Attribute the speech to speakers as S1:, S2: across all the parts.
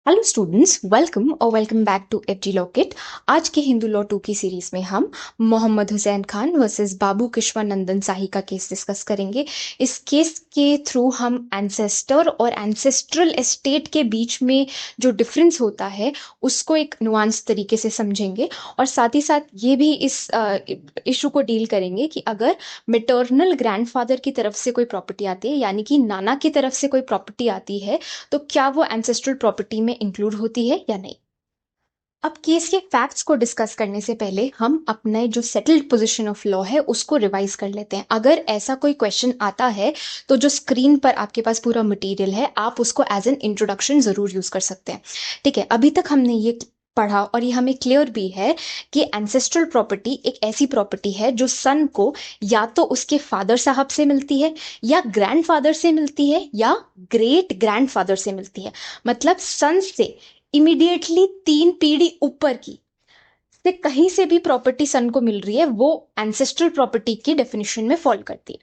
S1: Hello students, welcome और welcome back to FG law kit. आज के हिंदू लॉ 2 की सीरीज में हम मोहम्मद हुसैन खान वर्सेस बाबू किश्वा नंदन साही का केस डिस्कस करेंगे। इस केस के थ्रू हम एंसेस्टर और एंसेस्ट्रल एस्टेट के बीच में जो डिफरेंस होता है उसको एक नुआंस तरीके से समझेंगे और साथ ही साथ ये भी इस इशू को डील करेंगे कि अगर मेटर्नल ग्रैंडफादर की तरफ से कोई प्रॉपर्टी आती है, यानी कि नाना की तरफ से कोई प्रॉपर्टी आती है, तो क्या वो एंसेस्ट्रल प्रॉपर्टी में इंक्लूड होती है या नहीं। अब केस के फैक्ट्स को डिस्कस करने से पहले हम अपने जो सेटल्ड पोजीशन ऑफ लॉ है उसको रिवाइज कर लेते हैं। अगर ऐसा कोई क्वेश्चन आता है तो जो स्क्रीन पर आपके पास पूरा मटेरियल है आप उसको एज एन इंट्रोडक्शन जरूर यूज कर सकते हैं। ठीक है, अभी तक हमने ये पढ़ा और ये हमें क्लियर भी है कि एंसेस्ट्रल प्रॉपर्टी एक ऐसी प्रॉपर्टी है जो सन को या तो उसके फादर साहब से मिलती है, या ग्रैंडफादर से मिलती है, या ग्रेट ग्रैंडफादर से मिलती है। मतलब सन से इमीडिएटली 3 पीढ़ी ऊपर की से कहीं से भी प्रॉपर्टी सन को मिल रही है वो एंसेस्ट्रल प्रॉपर्टी की डेफिनेशन में फॉल करती है।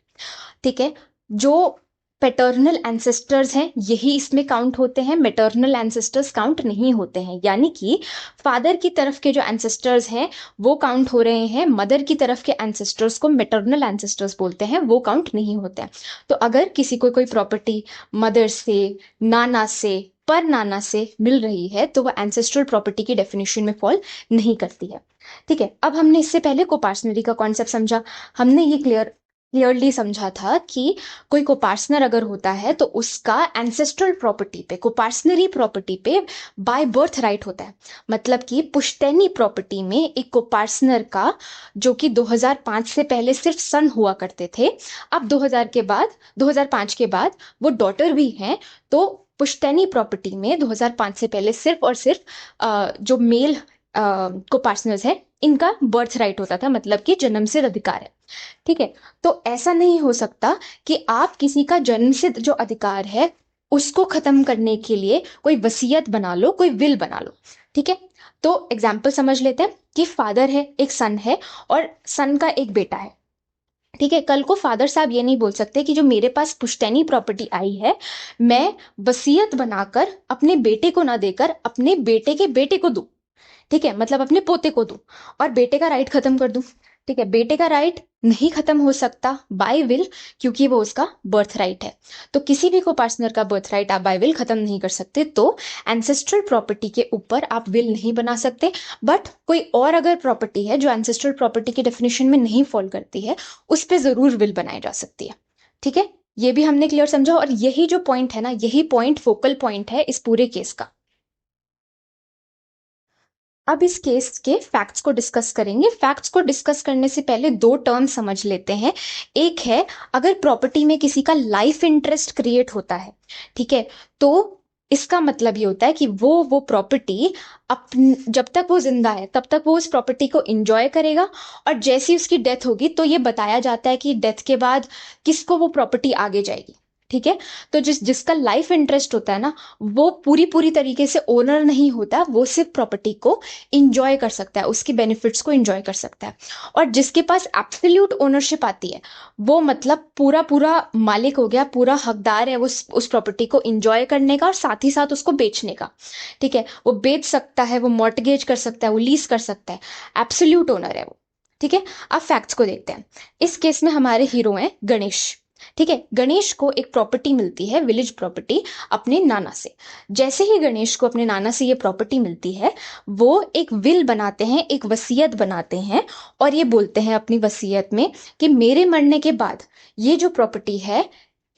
S1: ठीक है, जो पैटर्नल एंसेस्टर्स हैं यही इसमें काउंट होते हैं, मैटर्नल एंसेस्टर्स काउंट नहीं होते हैं। यानी कि फादर की तरफ के जो एंसेस्टर्स हैं वो काउंट हो रहे हैं, मदर की तरफ के एंसेस्टर्स को मैटर्नल एंसेस्टर्स बोलते हैं, वो काउंट नहीं होते हैं। तो अगर किसी को कोई प्रॉपर्टी मदर से, नाना से, पर नाना से मिल रही है तो वह एंसेस्ट्रल प्रॉपर्टी की डेफिनेशन में फॉल नहीं करती है। ठीक है, अब हमने इससे पहले कोपार्सनरी का कॉन्सेप्ट समझा। हमने ये क्लियरली समझा था कि कोई कोपार्सनर अगर होता है तो उसका एंसेस्ट्रल प्रॉपर्टी पे, कोपार्सनरी प्रॉपर्टी पे बाय बर्थ राइट होता है। मतलब कि पुश्तैनी प्रॉपर्टी में एक कोपार्सनर का, जो कि 2005 से पहले सिर्फ सन हुआ करते थे, अब 2005 के बाद वो डॉटर भी हैं, तो पुश्तैनी प्रॉपर्टी में 2005 से पहले सिर्फ और सिर्फ जो मेल को पार्टनर्स है इनका बर्थ राइट होता था, मतलब कि जन्म सिद्ध अधिकार है। ठीक है, तो ऐसा नहीं हो सकता कि आप किसी का जन्म सिद्ध जो अधिकार है उसको खत्म करने के लिए कोई वसीयत बना लो, कोई विल बना लो। ठीक है, तो एग्जाम्पल समझ लेते हैं कि फादर है, एक सन है और सन का एक बेटा है। ठीक है, कल को फादर साहब ये नहीं बोल सकते कि जो मेरे पास पुश्तैनी प्रॉपर्टी आई है मैं वसीयत बनाकर अपने बेटे को ना देकर अपने बेटे के बेटे को दूं। ठीक है, मतलब अपने पोते को दूं और बेटे का राइट खत्म कर दूं। ठीक है, बेटे का राइट नहीं खत्म हो सकता बाय विल, क्योंकि वो उसका बर्थ राइट है। तो किसी भी को पार्टनर का बर्थ राइट आप बाय विल खत्म नहीं कर सकते, तो एंसेस्ट्रल प्रॉपर्टी के ऊपर आप विल नहीं बना सकते। बट कोई और अगर प्रॉपर्टी है जो एंसेस्ट्रल प्रॉपर्टी की डेफिनेशन में नहीं फॉल करती है उस पर जरूर विल बनाई जा सकती है। ठीक है, ये भी हमने क्लियर समझा और यही जो पॉइंट है ना, यही पॉइंट फोकल पॉइंट है इस पूरे केस का। अब इस केस के फैक्ट्स को डिस्कस करेंगे। फैक्ट्स को डिस्कस करने से पहले दो टर्म समझ लेते हैं। एक है, अगर प्रॉपर्टी में किसी का लाइफ इंटरेस्ट क्रिएट होता है, ठीक है, तो इसका मतलब ये होता है कि वो प्रॉपर्टी अपन जब तक वो जिंदा है तब तक वो उस प्रॉपर्टी को एंजॉय करेगा, और जैसी उसकी डेथ होगी तो ये बताया जाता है कि डेथ के बाद किसको वो प्रॉपर्टी आगे जाएगी। ठीक है, तो जिसका लाइफ इंटरेस्ट होता है ना, वो पूरी पूरी तरीके से ओनर नहीं होता, वो सिर्फ प्रॉपर्टी को इंजॉय कर सकता है, उसके बेनिफिट्स को इंजॉय कर सकता है। और जिसके पास एब्सोल्यूट ओनरशिप आती है वो मतलब पूरा पूरा मालिक हो गया, पूरा हकदार है उस प्रॉपर्टी को इंजॉय करने का और साथ ही साथ उसको बेचने का। ठीक है, वो बेच सकता है, वो मॉर्टगेज कर सकता है, वो लीज कर सकता है, एब्सोल्यूट ओनर है वो। ठीक है, अब फैक्ट्स को देखते हैं। इस केस में हमारे हीरो हैं गणेश। ठीक है, गणेश को एक प्रॉपर्टी मिलती है, विलेज प्रॉपर्टी, अपने नाना से। जैसे ही गणेश को अपने नाना से ये प्रॉपर्टी मिलती है वो एक विल बनाते हैं, एक वसीयत बनाते हैं, और ये बोलते हैं अपनी वसीयत में कि मेरे मरने के बाद ये जो प्रॉपर्टी है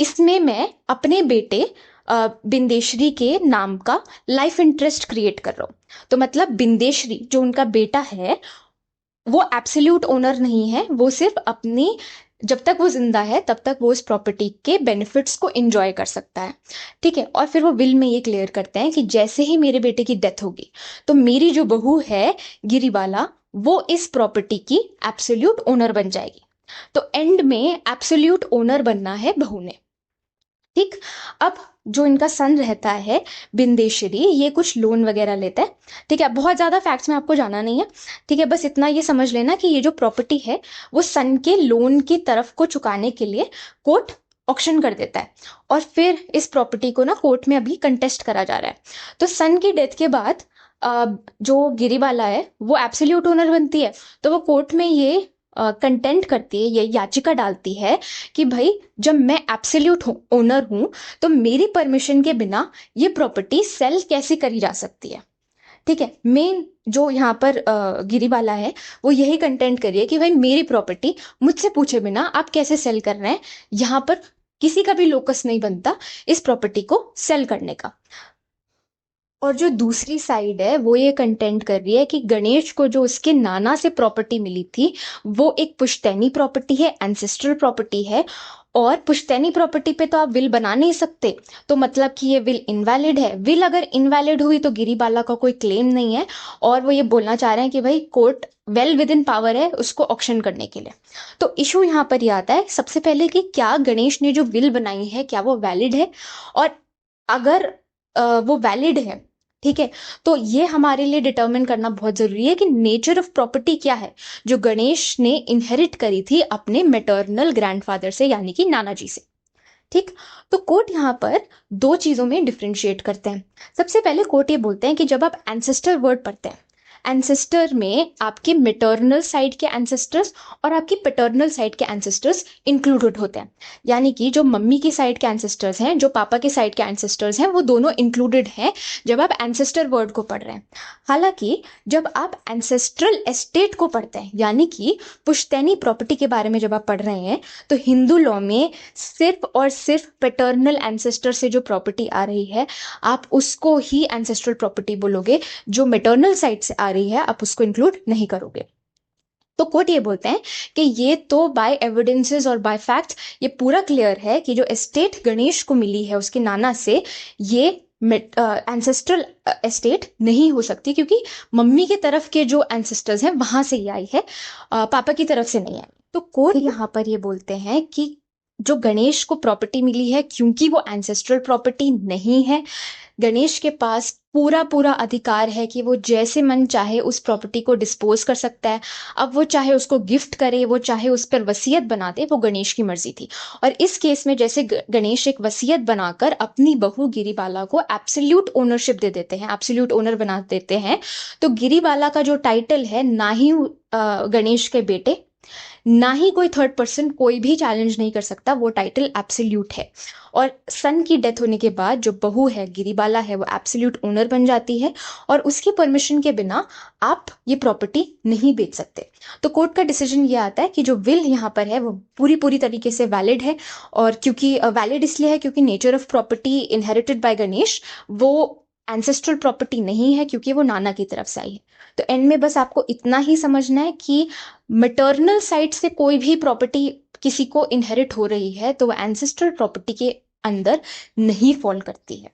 S1: इसमें मैं अपने बेटे बिंदेश्वरी के नाम का लाइफ इंटरेस्ट क्रिएट कर रहा हूं। तो मतलब बिंदेश्वरी जो उनका बेटा है वो एब्सोल्यूट ओनर नहीं है, वो सिर्फ अपनी, जब तक वो जिंदा है तब तक वो इस प्रॉपर्टी के बेनिफिट्स को एंजॉय कर सकता है। ठीक है, और फिर वो विल में ये क्लियर करते हैं कि जैसे ही मेरे बेटे की डेथ होगी तो मेरी जो बहू है गिरीबाला वो इस प्रॉपर्टी की एब्सोल्यूट ओनर बन जाएगी। तो एंड में एब्सोल्यूट ओनर बनना है बहू ने। ठीक, अब जो इनका सन रहता है बिंदेश्वरी, ये कुछ लोन वगैरह लेता है। ठीक है, बहुत ज्यादा फैक्ट्स में आपको जाना नहीं है। ठीक है, बस इतना ये समझ लेना कि ये जो प्रॉपर्टी है वो सन के लोन की तरफ को चुकाने के लिए कोर्ट ऑक्शन कर देता है और फिर इस प्रॉपर्टी को ना कोर्ट में अभी कंटेस्ट करा जा रहा है। तो सन की डेथ के बाद जो गिरीबाला है वो एब्सोल्यूट ओनर बनती है। तो वो कोर्ट में ये कंटेंट करती है, ये याचिका डालती है कि भाई जब मैं एब्सोल्यूट ओनर हूं तो मेरी परमिशन के बिना ये प्रॉपर्टी सेल कैसे करी जा सकती है। ठीक है, मेन जो यहाँ पर गिरीबाला है वो यही कंटेंट करिए कि भाई मेरी प्रॉपर्टी मुझसे पूछे बिना आप कैसे सेल कर रहे हैं, यहाँ पर किसी का भी लोकस नहीं बनता इस प्रॉपर्टी को सेल करने का। और जो दूसरी साइड है वो ये कंटेंट कर रही है कि गणेश को जो उसके नाना से प्रॉपर्टी मिली थी वो एक पुश्तैनी प्रॉपर्टी है, एंसेस्ट्रल प्रॉपर्टी है, और पुश्तैनी प्रॉपर्टी पे तो आप विल बना नहीं सकते, तो मतलब कि ये विल इनवैलिड है। विल अगर इनवैलिड हुई तो गिरीबाला का कोई क्लेम नहीं है, और वो ये बोलना चाह रहे हैं कि भाई court well with in power है उसको ऑक्शन करने के लिए। तो इशू यहाँ पर ये आता है सबसे पहले कि क्या गणेश ने जो विल बनाई है क्या वो वैलिड है, और अगर वो वैलिड है, ठीक है, तो ये हमारे लिए डिटर्मिन करना बहुत जरूरी है कि नेचर ऑफ प्रॉपर्टी क्या है जो गणेश ने इनहेरिट करी थी अपने मैटरनल ग्रैंडफादर से यानी कि नाना जी से। ठीक, तो कोर्ट यहाँ पर दो चीजों में डिफ्रेंशिएट करते हैं। सबसे पहले कोर्ट ये बोलते हैं कि जब आप एंसेस्टर वर्ड पढ़ते हैं, एंसेस्टर में आपके मेटर्नल साइड के एंसेस्टर्स और आपकी पैटर्नल साइड के एंसेस्टर्स इंक्लूडेड होते हैं। यानी कि जो मम्मी की साइड के एंसेस्टर्स हैं, जो पापा के साइड के एंसेस्टर्स हैं, वो दोनों इंक्लूडेड हैं जब आप एंसेस्टर वर्ड को पढ़ रहे हैं। हालांकि जब आप एंसेस्ट्रल एस्टेट को पढ़ते हैं यानी कि पुश्तैनी प्रॉपर्टी के बारे में जब आप पढ़ रहे हैं, तो हिंदू लॉ में सिर्फ और सिर्फ पैटर्नल एंसेस्टर से जो प्रॉपर्टी आ रही है आप उसको ही एंसेस्ट्रल प्रॉपर्टी बोलोगे, जो मैटरनल साइड से आ रही है आप उसको इंक्लूड नहीं करोगे। तो कोर्ट ये बोलते हैं कि ये तो बाय एविडेंसेस और बाय फैक्ट्स ये पूरा क्लियर है कि जो एस्टेट गणेश को मिली है उसके नाना से, ये एंसेस्ट्रल एस्टेट नहीं हो सकती, क्योंकि मम्मी की तरफ के जो एंसेस्टर्स हैं वहां से ही आई है, पापा की तरफ से नहीं आई। तो कोर्ट यहाँ पर ये बोलते हैं कि जो गणेश को प्रॉपर्टी मिली है क्योंकि वो एंसेस्ट्रल प्रॉपर्टी नहीं है, गणेश के पास पूरा पूरा अधिकार है कि वो जैसे मन चाहे उस प्रॉपर्टी को डिस्पोज कर सकता है। अब वो चाहे उसको गिफ्ट करे, वो चाहे उस पर वसीयत बना दे, वो गणेश की मर्जी थी। और इस केस में जैसे गणेश एक वसीयत बनाकर अपनी बहू गिरीबाला को एब्सोल्यूट ओनरशिप दे देते हैं, एब्सोल्यूट ओनर बना देते हैं, तो गिरीबाला का जो टाइटल है ना ही गणेश के बेटे ना ही कोई थर्ड पर्सन कोई भी चैलेंज नहीं कर सकता, वो टाइटल एब्सोल्यूट है। और सन की डेथ होने के बाद जो बहू है गिरीबाला है वो एब्सोल्यूट ओनर बन जाती है, और उसकी परमिशन के बिना आप ये प्रॉपर्टी नहीं बेच सकते। तो कोर्ट का डिसीजन ये आता है कि जो विल यहाँ पर है वो पूरी पूरी तरीके से वैलिड है, और क्योंकि वैलिड इसलिए है क्योंकि nature of property inherited by Ganesh वो एंसेस्ट्रल प्रॉपर्टी नहीं है क्योंकि वो नाना की तरफ से आई है। तो एंड में बस आपको इतना ही समझना है कि मैटरनल साइड से कोई भी प्रॉपर्टी किसी को इनहेरिट हो रही है तो वो एंसेस्ट्रल प्रॉपर्टी के अंदर नहीं फॉल करती है।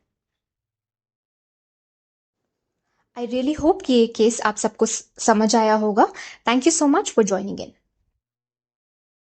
S1: आई रियली होप कि ये केस आप सबको समझ आया होगा। Thank you so much for joining in.